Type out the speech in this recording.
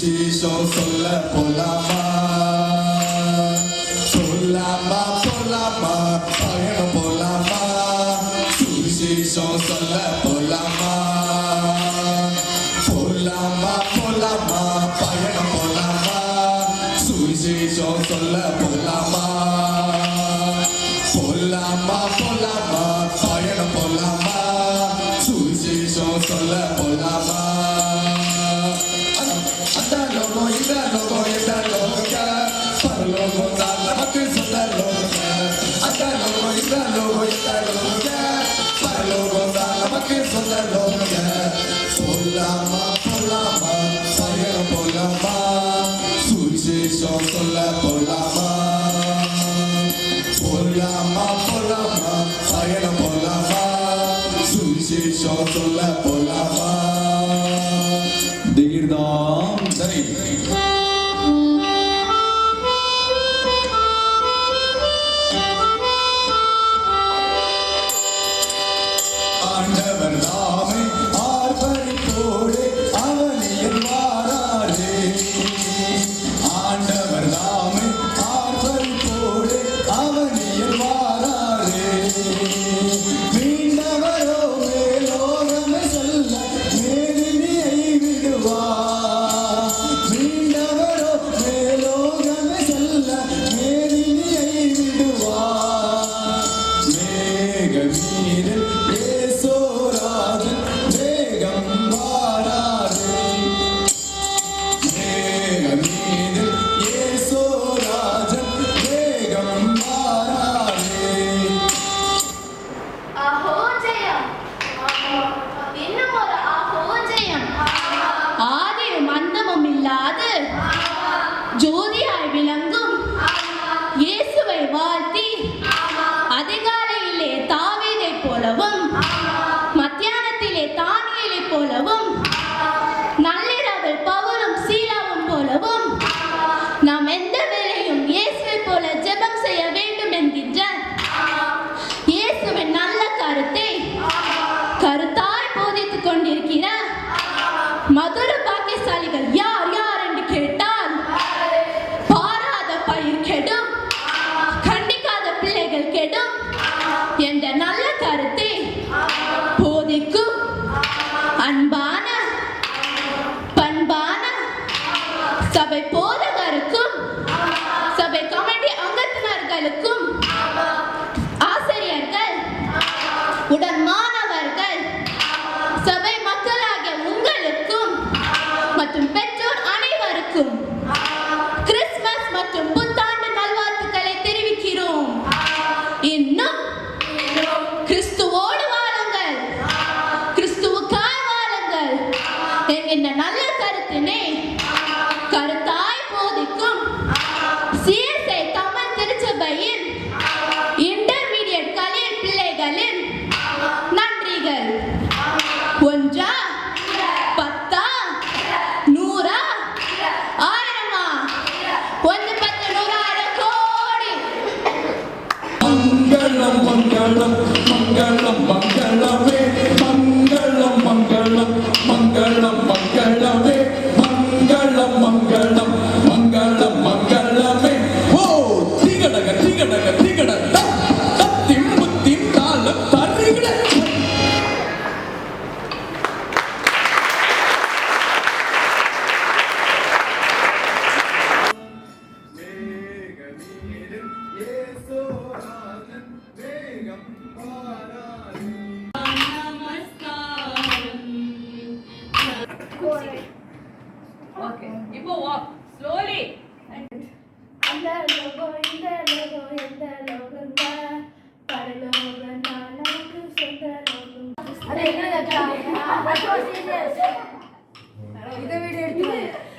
சுவிசேஷம் சொல்ல போலாமா சொல்லாமா போலாமா பயணம் போலாமா சுவிசேஷம் சொல்ல போலாமா போலாமா போலாமா பயணம் போலாமா சுவிசேஷம் சொல்ல போலாமா போலாமா போலாமா பயணம் போலாமா சுவிசேஷம் சொல்ல போலாமா அந்த லோகம் இந்த லோகம் எந்த லோகங்க பரலோகம் தான் நமக்கு சொந்த லோகங்க அந்த லோகம் இந்த லோகம் எந்த லோகங்க பரலோகம் தான் நமக்கு சொந்த லோகங்க போலாமா போலாமா பயணம் போலாமா சுவிசேஷம் சொல்ல போலாமா போலாமா போலாமா பயணம் போலாமா சுவிசேஷம் சொல்ல போலாமா தீர்தாம் சரி ஆண்டவர் நாமே ஆர்ப்பரிப்போடு அவனியில் வாராரே ஆண்டவர் நாமே ஆர்ப்பரிப்போடு அவனியில் வாராரே மீண்டவரோ மேலோகமே செல்ல மேதினியை விடுவார் மீண்டவரோ மேலோகமே செல்ல மேதினியை விடுவார் மேக மீதில் ஏசோராஜன் வேகம் வாராரே மேக மீதில் ஏசோராஜன் வேகம் வாராரே அஹோஜயம் இன்னும் ஒரு அஹோஜயம் ஆதியும் அந்தமும் இல்லாது ஜோதியாய் விளங்கும் இயேசுவை வாழ்த்தி அதிகாலையிலே தாவீதை போலவும் மத்தியானத்திலே தானியேலை போலவும் நள்ளிரவில் பவுலும் சீலாவும் போலவும் நாம் எந்த வேளையும் இயேசுவை போல ஜெபம் செய்ய வேண்டும் என்கின்ற இயேசுவின் நல்ல கருத்தை கருத்தாய் போதித்துக் கொண்டிருக்கிற மதுர பாக்கியசாலிகள் யார் யார் என்று கேட்டால் பாராத பயிர் கெடும் கண்டிக்காத பிள்ளைகள் கெடும் என்ற நல்ல கருத்தை போதிக்கும் அன்பான பண்பான சபை போதகருக்கும் சபை கமிட்டி அங்கத்தினர்களுக்கும் ஆசிரியர்கள் உடன் மாணவர்கள் சபை மக்களாகிய உங்களுக்கும் மற்றும் பெற்றோர் அனைவருக்கும் கிறிஸ்துமஸ் மற்றும் புத்தாண்டு நல்வாழ்த்துக்களை தெரிவிக்கிறோம். இன்னும் கிறிஸ்துவோடு வாழுங்கள், கிறிஸ்துவுக்காய் வாழுங்கள் என்கின்ற நல்ல கருத்தினை கருத்தாய் போதிக்கும் சிஎஸ்ஐ தமிழ் திருச்சபையின் இன்டர்மீடியட் கலியன் பிள்ளைகளின் நன்றிகள். ஒன்றா பத்தா நூறா ஆயிரமா 1 10 100 கோடி. மங்களம் மங்களம் மங்களம் மங்களமே மங்களம் மங்களம் மங்களம் மங்களமே மங்களம் மங்களம் மங்களம் மங்களமே ஓ திகடக திகடக திகட தத்திம் புத்திம் தாளம் தரிகட Okay. Ipo walk slowly. அந்த லோகம் இந்த லோகம் எந்த லோகங்க பரலோகம் தான் நமக்கு சொந்த லோகம். அது என்ன இதை வீடியோ எடுத்து